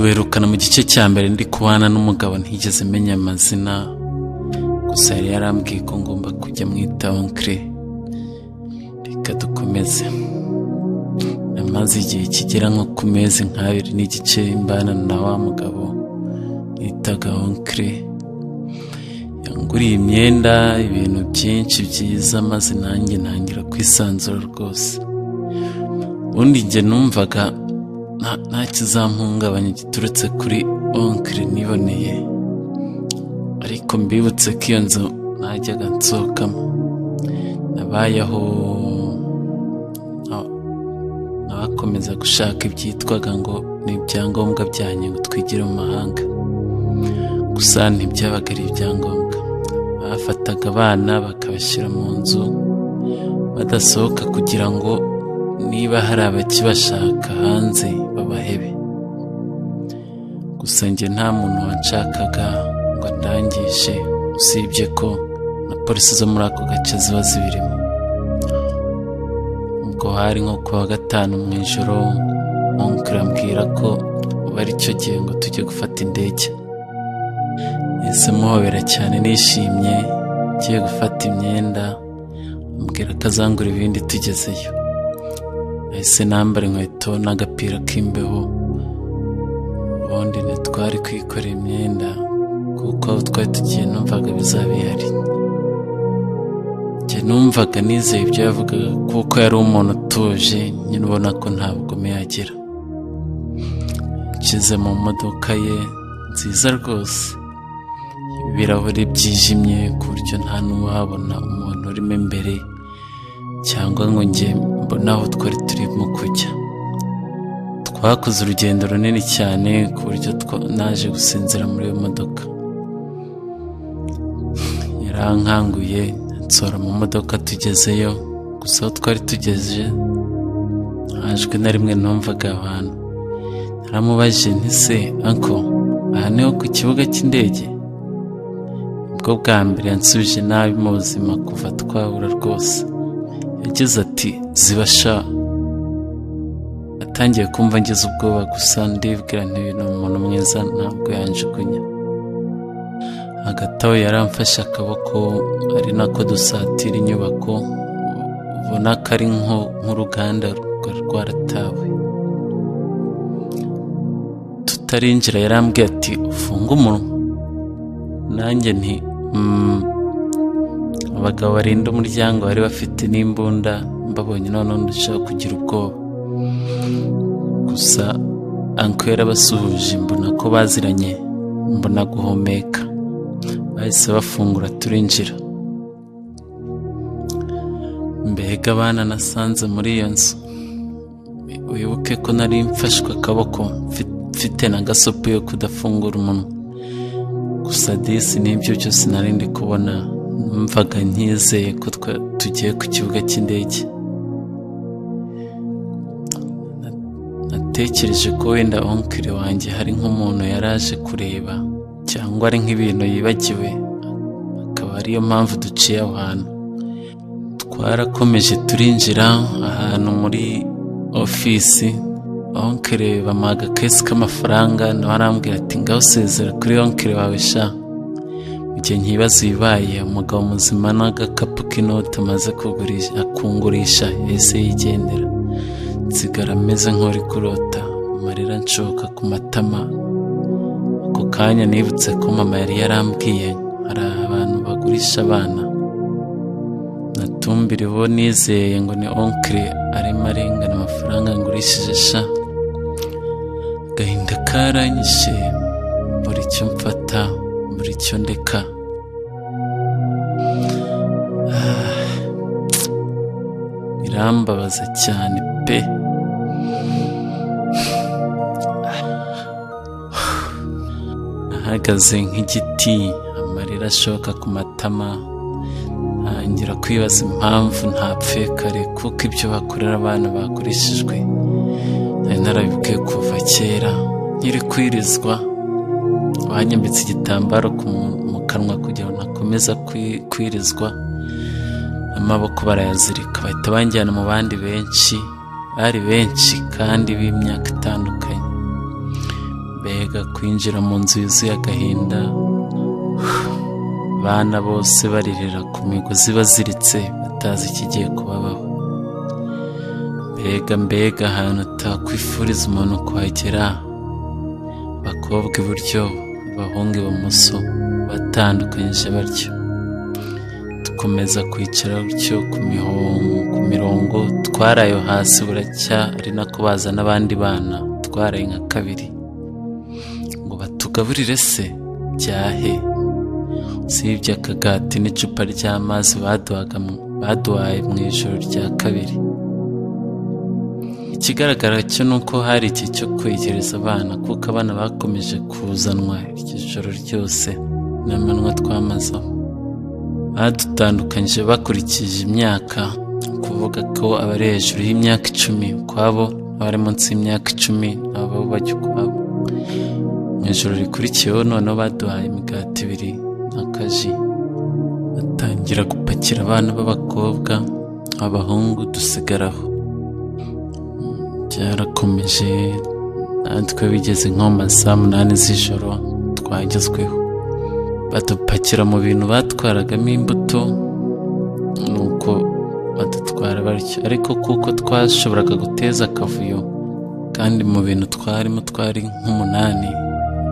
duherukana mu gice cya mbere ndi kubana n'umugabo ntigeze menya amazina, gusa yari yarambwiye ko ngomba kujya mwita onkle. Reka dukomeze. Namaze igihe kigera nko ku mezi nk'abiri n'igice mbana na wa mugabo yitaga onkle. Yanguriye imyenda, ibintu byinshi byiza, maze nanjye ntangira kwisanzura rwose. Ubundi njye numvaga nta kizampungabanya giturutse kuri onkle niboneye, ariko mbibutse ko iyo nzu najyaga nsohokamo nabayeho nabakomeza gushaka ibyitwaga ngo ni ibyangombwa byanjye ngo twigire mu mahanga. Gusa ntibyabaga ari ibyangombwa. Bafataga abana bakabashyira mu nzu badasohoka kugira ngo niba hari abakibashaka hanze babahebe. Gusa njye nta muntu wanshakaga ngo ndangishe, usibye ko na polisi zo muri ako gace ziba zibirimo. Ubwo hari nko kuwa gatanu mu ijoro, onkle ambwira ko ubu ari cyo gihe ngo tujye gufata indege. Nahise muhobera cyane nishimye, ngiye gufata imyenda, ambwira ko azangura ibindi tugezeyo. Nahise nambara inkweto n'agapira k'imbeho, ubundi ntitwari kwikorera imyenda kuko aho twari tugiye numvaga bizaba bihari. Njye numvaga nizeye ibyo yavugaga kuko yari umuntu utuje, nyine ubona ko nta bugome yagira. Nshyize mu modoka ye nziza rwose, ibirahuri byijimye ku buryo nta n'uwabona umuntu urimo imbere cyangwa ngo njye mbona aho twari turimo kujya. Twakoze urugendo runini cyane ku buryo naje gusinzira muri iyo modoka. Yarankanguye nsohora mu modoka tugezeyo, gusa aho twari tugeze hajwe na rimwe numvaga abantu. Naramubajije nti se anko, aha niho ku kibuga cy'indege? Ubwo bwa mbere yansubije nabi mu buzima kuva twahura rwose. Yagize ati zibasha. Atangiye kumva ngize ubwoba, gusa ndibwira nti uyu ni umuntu mwiza ntabwo yanjugunya. Hagati aho yaramfashe akaboko, ari nako dusatira inyubako, ubona ko ari nk'uruganda rwari rwaratawe. Tutarinjira yarambwiye ati ufunge umunwa. Nanjye nti abagabo barinda umuryango bari bafite n'imbunda, mbabonye noneho ndushaho kugira ubwoba. Gusa anko yarabasuhuje, mbona ko baziranye, mbona guhumeka. Bahise bafungura turinjira. Mbega abana nasanze muri iyo nzu. Wibuke ko nari mfashwe akaboko mfite na gasopo yo kudafungura umunwa. Gusa disi n'ibyo byose nari ndi kubona, numvaga nkizeye ko tugiye ku kibuga cy'indege. Natekereje ko wenda onkle wanjye hari nk'umuntu yaraje kureba, cyangwa ari nk'ibintu yibagiwe, akaba ariyo mpamvu duciye aho hantu. Twarakomeje turinjira ahantu muri ofisi. Onkle bamuha agakesi k'amafaranga, nawe arambwira ati ngaho usezera kuri onkle wawe sha. Mu gihe nkibaza ibibaye, umugabo muzima n'agakapu k'inoti amaze kungurisha yahise yigendera. Nsigara ameze nk'uri kurota, amarira nshoka ku matama. Ako kanya nibutse ko mama yari yarambwiye hari abantu bagurisha abana. Natumbiriwe nizeye ngo ni onkle arimo arengana amafaranga ngurishije sha. Agahinda karanyishe, buri cyo mfata buri cyo ndeka. Birambabaza cyane pe. Nahagaze nk'igiti, amarira ashoka ku matama. Ntangira kwibaza impamvu ntapfuye kare, kuko ibyo bakorera abana bagurishijwe nari narabibwiye kuva kera. Nkiri kwirizwa, banyambitse igitambaro mu kanwa kugira ngo nakomeza kwirizwa, amaboko barayazirika, bahita banjyana mu bandi benshi, bari benshi kandi b'imyaka itandukanye. mbega kwinjira mu nzu yuzuye agahinda, abana bose baririra ku migozi baziritse batazi ikigiye kubabaho. Mbega ahantu utakwifuriza umuntu kuhagera, abakobwa iburyo abahungu ibumoso batandukanyije batyo. Dukomeza kwicara gutyo ku mirongo, twarayo hasi buracya, ari nako baza n'abandi bana twaraye nka kabiri ngo batugaburire se byahe, usibye akagati n'icupa ry'amazi baduhaye mu ijoro rya kabiri. Ikigaragara cyo ni uko hari iki cyo kwegereza abana, kuko abana bakomeje kuzanwa iryo joro ryose n'amanywa twamazeho. Badutandukanyije bakurikije imyaka, kuvuga ko abari hejuru y'imyaka 10 ukwabo, abari munsi y'imyaka 10 nabo bajya ukwabo. Mu ijoro rikurikiyeho noneho baduhaye imigati 2 n'akaji, batangira gupakira abana b'abakobwa, abahungu dusigaraho. Byarakomeje, natwe bigeze nko mu saa 8 z'ijoro twagezweho. Badupakira mu bintu batwaragamo imbuto, nuko badutwara batyo, ariko kuko twashoboraga guteza akavuyo, kandi mu bintu twarimo twari nk'8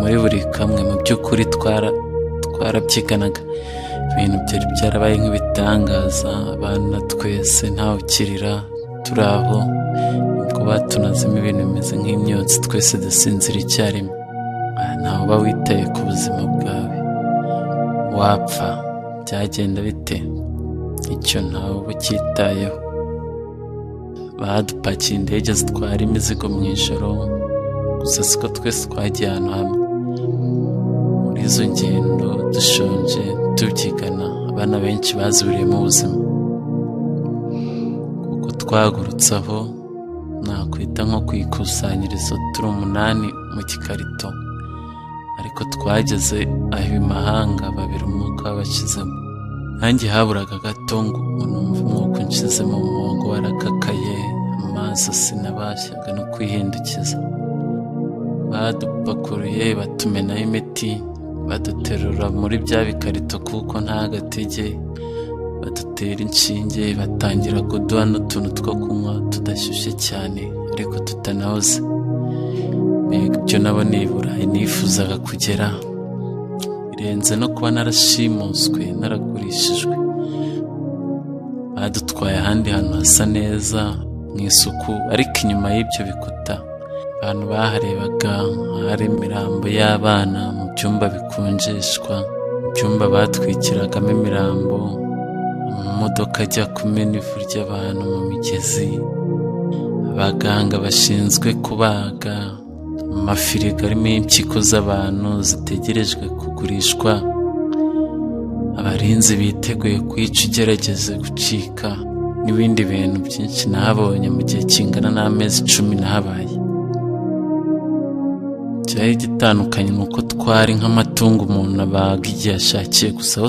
muri buri kamwe, mu by'ukuri twarabyiganaga. Ibintu byari byarabaye nk'ibitangaza, abana twese ntawe ukirira, turi aho ubwo batunazemo ibintu bimeze nk'imyotsi, twese dusinzira icyarimwe. Ntawe uba witaye ku buzima bwawe, wapfa byagenda bite? Icyo ntawe uba ucyitayeho. Badupakiye indege zitwara imizigo mu ijoro, gusa siko twese twagiye ahantu hamwe. Muri izo ngendo dushonje tubyigana, abana benshi bazibiriyemo ubuzima, kuko twagurutse aho nakwita nko ku ikusanyirizo, turi 8 mu gikarito, ariko twageze aho imahanga 2 umwuka wabashizemo. Nanjye haburaga gato ngo numva umwuka unshize mu muhogo warakakaye, amaso sinabashaga no kwihindukiza. Badupakuruye batumenaho imiti, baduterura muri bya bikarito kuko nta gatege, badutera inshinge, batangira kuduha n'utuntu two kunywa tudashyushye cyane ariko tutanahoze. Mbega ibyo naboneye i Burayi nifuzaga kugera, birenze no kuba narashimuswe, naragurishijwe. Badutwaye ahandi hantu hasa neza mu isuku, ariko inyuma y'ibyo bikuta abantu baharebaga hari imirambo y'abana mu byumba bikonjeshwa, mu byumba batwikiragamo imirambo, amamodoka ajya kumena ivu ry'abantu mu migezi, abaganga bashinzwe kubaga, amafirigo arimo impyiko z'abantu zitegerejwe kugurishwa, abarinzi biteguye kwica ugerageze gucika, n'ibindi bintu byinshi nahabonye mu gihe kingana n'amezi 10 nahabaye. Cyari gitandukanye nuko twari nk'amatungo umuntu abaga igihe ashakiye, gusa aho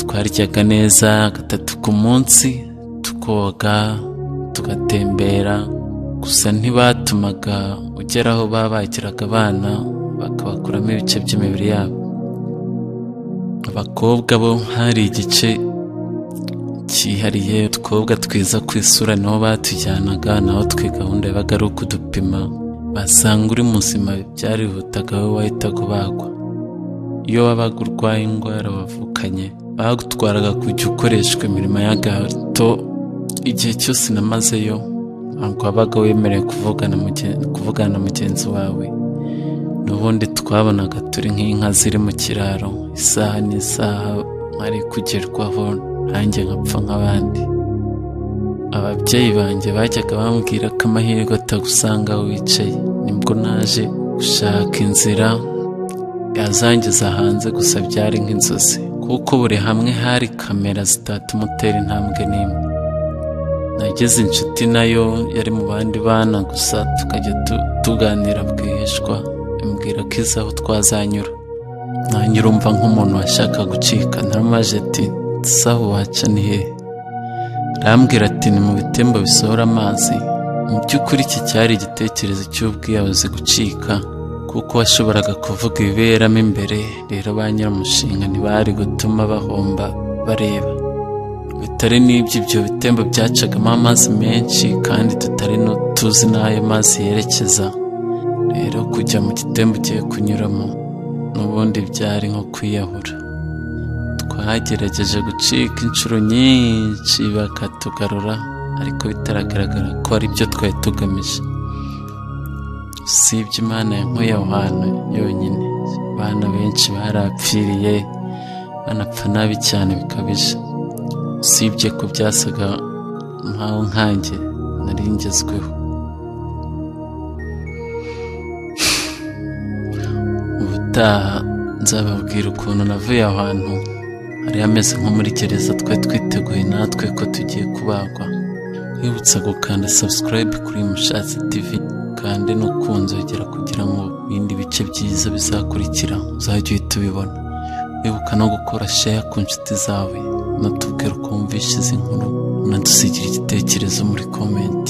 twaryaga neza 3 ku munsi, tukoga, tugatembera, gusa ntibatumaga ugeraho babagiraga abana bakabakuramo ibice by'imibiri yabo. Abakobwa bo hari igice cyihariye, udukobwa twiza ku isura niho batujyanaga, naho twe gahunda yabaga ari ukudupima, basanga uri muzima byarihutaga wowe wahitaga ubagwa. Iyo wabaga urwaye indwara wavukanye, bagutwaraga kujya ukoreshwa imirimo y'agahato. Igihe cyose namazeyo ntabwo wabaga wemerewe kuvugana na mugenzi wawe, n'ubundi twabonaga turi nk'inka ziri mu kiraro, isaha n'isaha ari kugerwaho, nanjye nkapfa nk'abandi. Ababyeyi banjye bajyaga bambwira ko amahirwe atagusanga aho wicaye, nibwo naje gushaka inzira yazangiza hanze, gusa byari nk'inzozi, kuko buri hamwe hari kamera zitatuma utera intambwe n'imwe. Nageze inshuti nayo yari mu bandi bana, gusa tukajya tuganira bwihishwa, imbwira ko izi aho twazanyura. Nanjye urumva nk'umuntu washaka gucika, naramubaje ati saho waca ni hehe? Arambwira ati ni mu bitembo bisohora amazi Mu by'ukuri iki cyari igitekerezo cy'ubwiyahuzi gucika, kuko washoboraga kuvuga ibiberamo imbere, rero ba nyiramushinga ntibari gutuma bahomba bareba. Bitari n'ibyo, ibyo bitembo byacagamo amazi menshi kandi tutari tuzi n'ayo mazi yerekeza, rero kujya mu gitembo ugiye kunyuramo n'ubundi byari nko kwiyahura. Twagerageje gucika inshuro nyinshi bakatugarura, ariko bitaragaragara ko ari byo twari tugamije. Usibye Imana yankuye aho hantu yonyine, abana benshi barapfiriye banapfa nabi cyane bikabije. Usibye ko byasaga nkaho nkanjye nari ngezweho. Ubutaha nzababwira ukuntu navuye aho hantu, hari hameze nko muri gereza. Twari twiteguye natwe ko tugiye kubagwa. Wibutsa gukanda subscribe kuri Mushatsi TV, kandi no kunzogera kugira ngo ibindi bice byiza bizakurikira uzajye uhita ubibona. Wibuka no gukora share ku nshuti zawe, unatubwira uko wumvise izi nkuru, unadusigira igitekerezo muri comment.